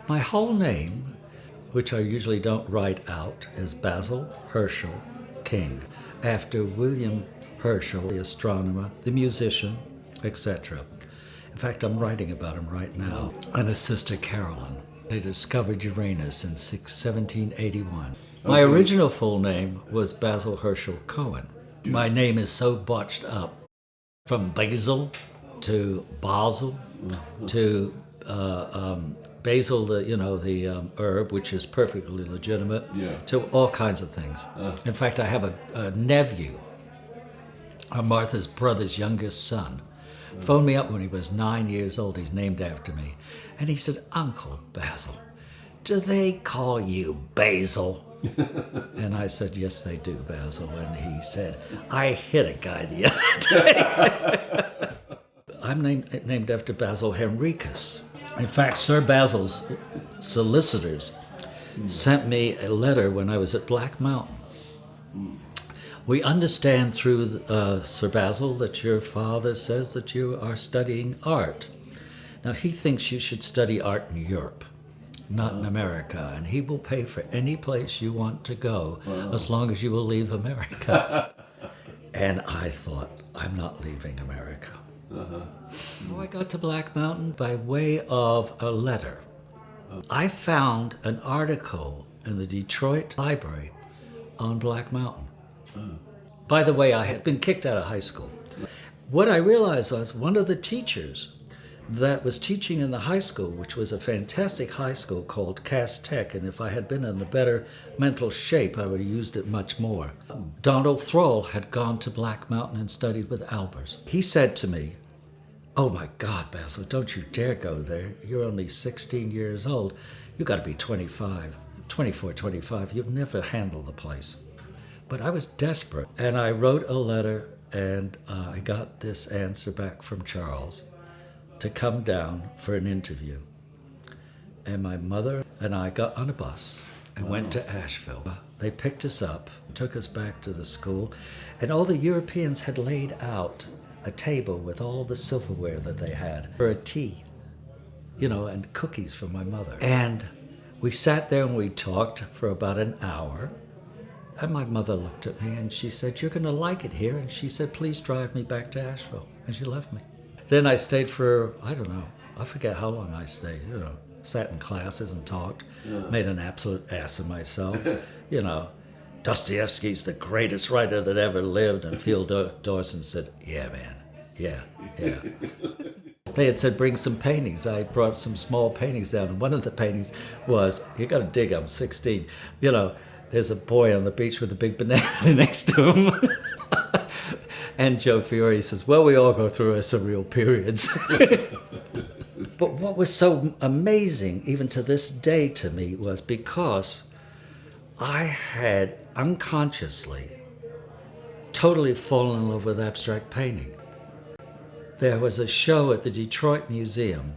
My whole name, which I usually don't write out, is Basil Herschel King, after William Herschel, the astronomer, the musician, etc. In fact, I'm writing about him right now. And his sister Carolyn. They discovered Uranus in 1781. My original full name was Basil Herschel Cohen. My name is so botched up, from Basil to Basel to basil, the herb, which is perfectly legitimate, to all kinds of things. In fact, I have a nephew, Martha's brother's youngest son, phoned me up when he was 9 years old. He's named after me. And he said, "Uncle Basil, do they call you Basil?" And I said, "Yes, they do, Basil." And he said, "I hit a guy the other day." I'm named after Basil Henricus. In fact, Sir Basil's solicitors sent me a letter when I was at Black Mountain. "We understand through Sir Basil that your father says that you are studying art. Now, he thinks you should study art in Europe, not in America, and he will pay for any place you want to go as long as you will leave America." And I thought, I'm not leaving America. So I got to Black Mountain by way of a letter. I found an article in the Detroit Library on Black Mountain. By the way, I had been kicked out of high school. What I realized was one of the teachers that was teaching in the high school, which was a fantastic high school called Cass Tech, and if I had been in a better mental shape, I would have used it much more. Donald Thrall had gone to Black Mountain and studied with Albers. He said to me, "Oh my God, Basil, don't you dare go there. You're only 16 years old. You got to be 24, 25. You'll never handle the place." But I was desperate, and I wrote a letter, and I got this answer back from Charles to come down for an interview. And my mother and I got on a bus and went to Asheville. They picked us up, took us back to the school, and all the Europeans had laid out a table with all the silverware that they had for a tea, and cookies for my mother. And we sat there and we talked for about an hour. And my mother looked at me and she said, "You're going to like it here." And she said, "Please drive me back to Asheville." And she left me. Then I stayed for, I forget how long I stayed, sat in classes and talked, made an absolute ass of myself. Dostoevsky's the greatest writer that ever lived. And Theodore Dawson said, "Yeah, man, yeah." They had said, "Bring some paintings." I brought some small paintings down. And one of the paintings was, you got to dig, I'm 16, there's a boy on the beach with a big banana next to him. And Joe Fiore says, "Well, we all go through our surreal periods." But what was so amazing, even to this day to me, was because I had unconsciously totally fallen in love with abstract painting. There was a show at the Detroit Museum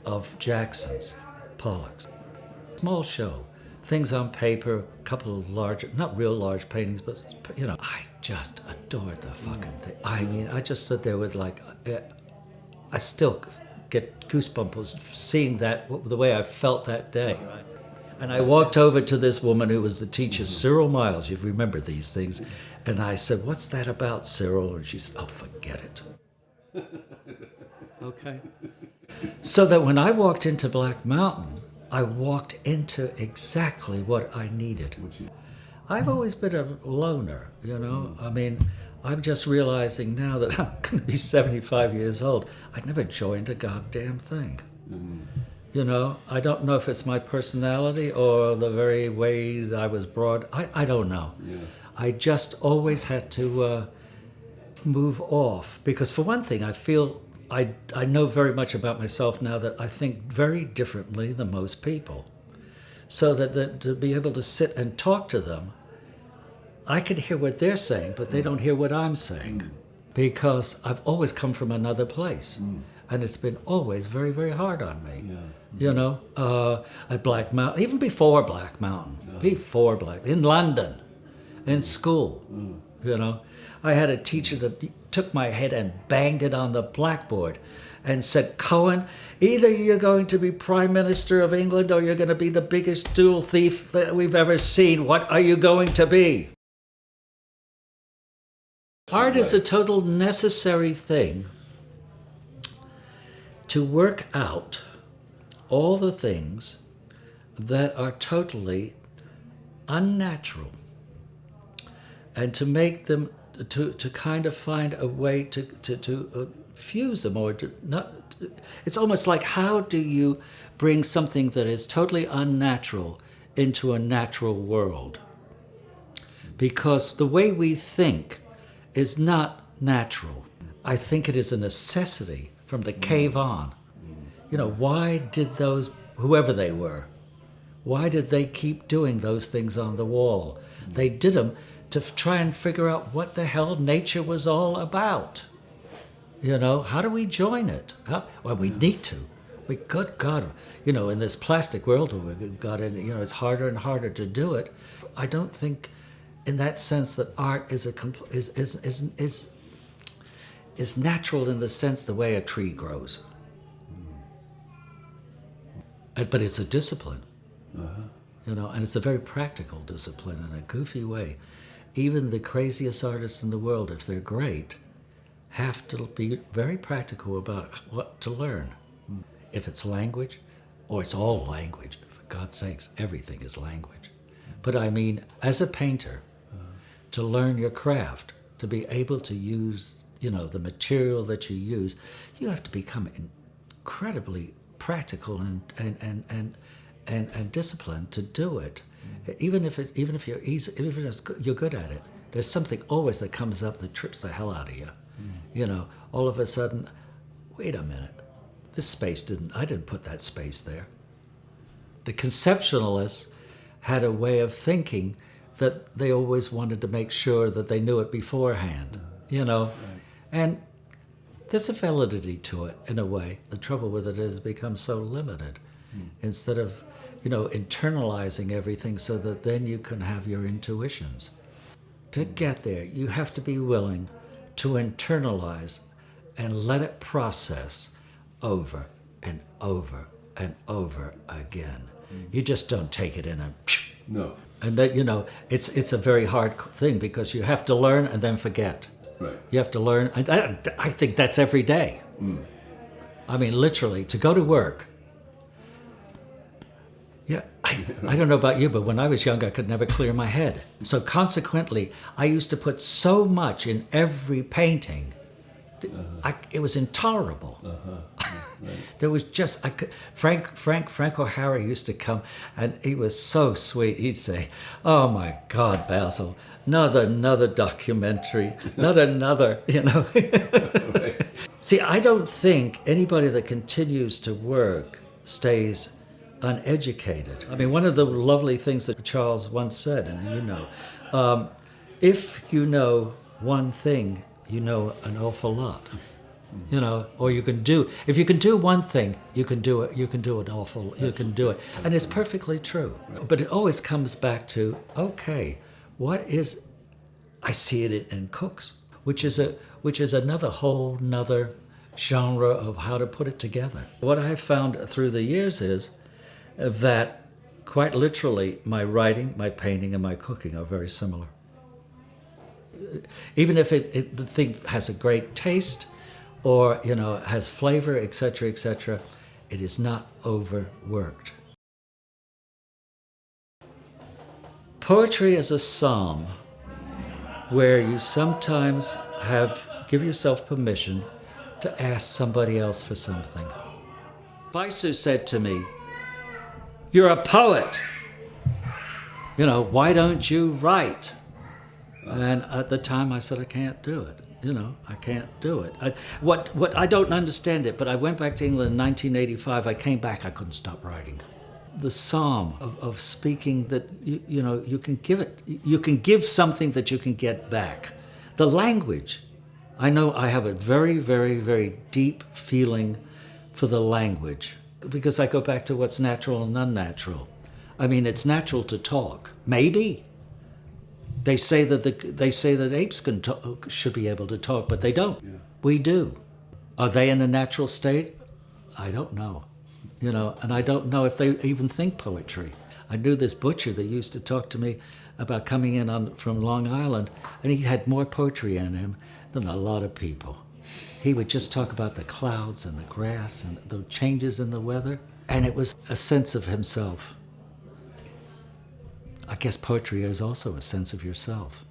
of Jackson's, Pollock's. Small show. Things on paper, a couple of large, not real large paintings, but, I just adored the fucking thing. I mean, I just stood there with I still get goosebumps seeing that, the way I felt that day. Right? And I walked over to this woman who was the teacher, Cyril Miles, you remember these things, and I said, "What's that about, Cyril?" And she said, "Oh, forget it." Okay. So that when I walked into Black Mountain, I walked into exactly what I needed. I've always been a loner, I mean, I'm just realizing now that I'm going to be 75 years old. I never joined a goddamn thing. I don't know if it's my personality or the very way that I was brought. I don't know. Yeah. I just always had to move off. Because for one thing, I feel I know very much about myself now that I think very differently than most people. So that to be able to sit and talk to them, I can hear what they're saying, but they don't hear what I'm saying. Because I've always come from another place. And it's been always very, very hard on me. Yeah. At Black Mountain, even before Black Mountain, in London, in school, I had a teacher that took my head and banged it on the blackboard and said, Cohen, either you're going to be Prime Minister of England or you're going to be the biggest dual thief that we've ever seen. What are you going to be? Art is a total necessary thing to work out all the things that are totally unnatural and to make them, to kind of find a way to fuse them or to not. It's almost like, how do you bring something that is totally unnatural into a natural world? Because the way we think is not natural. I think it is a necessity from the cave on. You know, why did those, whoever they were, why did they keep doing those things on the wall? They did them to try and figure out what the hell nature was all about. You know, how do we join it? Well, we need to. Good God, you know, in this plastic world we've got in, you know, it's harder and harder to do it. I don't think, in that sense, that art is natural in the sense the way a tree grows. But it's a discipline, you know, and it's a very practical discipline in a goofy way. Even the craziest artists in the world, if they're great, have to be very practical about what to learn. If it's language, or it's all language, for God's sakes, everything is language. But I mean, as a painter, to learn your craft, to be able to use, you know, the material that you use, you have to become incredibly practical and disciplined to do it. Even if you're good at it, there's something always that comes up that trips the hell out of you. You know, all of a sudden, wait a minute, this space I didn't put that space there. The conceptualists had a way of thinking that they always wanted to make sure that they knew it beforehand, you know. And there's a validity to it in a way. The trouble with it is it becomes so limited. Instead of, you know, internalizing everything so that then you can have your intuitions. To get there, you have to be willing to internalize and let it process over and over and over again. You just don't take it in and no. And that, you know, it's a very hard thing because you have to learn and then forget. Right. You have to learn. I think that's every day. I mean, literally, to go to work. Yeah, I don't know about you, but when I was young, I could never clear my head. So consequently, I used to put so much in every painting. It was intolerable. Right. There was just, Frank O'Hara used to come, and he was so sweet. He'd say, "Oh my God, Basil, another documentary, not another," you know. Right. See, I don't think anybody that continues to work stays uneducated. I mean, one of the lovely things that Charles once said, and you know, if you know one thing, you know an awful lot. You know, or you can do, if you can do one thing, you can do it, you can do it. And it's perfectly true. But it always comes back to, okay, I see it in cooks, which is another whole nother genre of how to put it together. What I have found through the years is that quite literally my writing, my painting, and my cooking are very similar. Even if the thing has a great taste or, you know, has flavor, etc., it is not overworked. Poetry is a psalm where you sometimes give yourself permission to ask somebody else for something. Visu said to me, "You're a poet. You know, why don't you write?" And at the time I said, I can't do it. You know, I can't do it. I don't understand it, but I went back to England in 1985. I came back, I couldn't stop writing. The psalm of speaking that, you know, you can give something that you can get back. The language, I know I have a very, very, very deep feeling for the language because I go back to what's natural and unnatural. I mean, it's natural to talk, maybe. They say that apes should be able to talk, but they don't. Yeah. We do. Are they in a natural state? I don't know. And I don't know if they even think poetry. I knew this butcher that used to talk to me about coming in from Long Island, and he had more poetry in him than a lot of people. He would just talk about the clouds and the grass and the changes in the weather, and it was a sense of himself. I guess poetry is also a sense of yourself.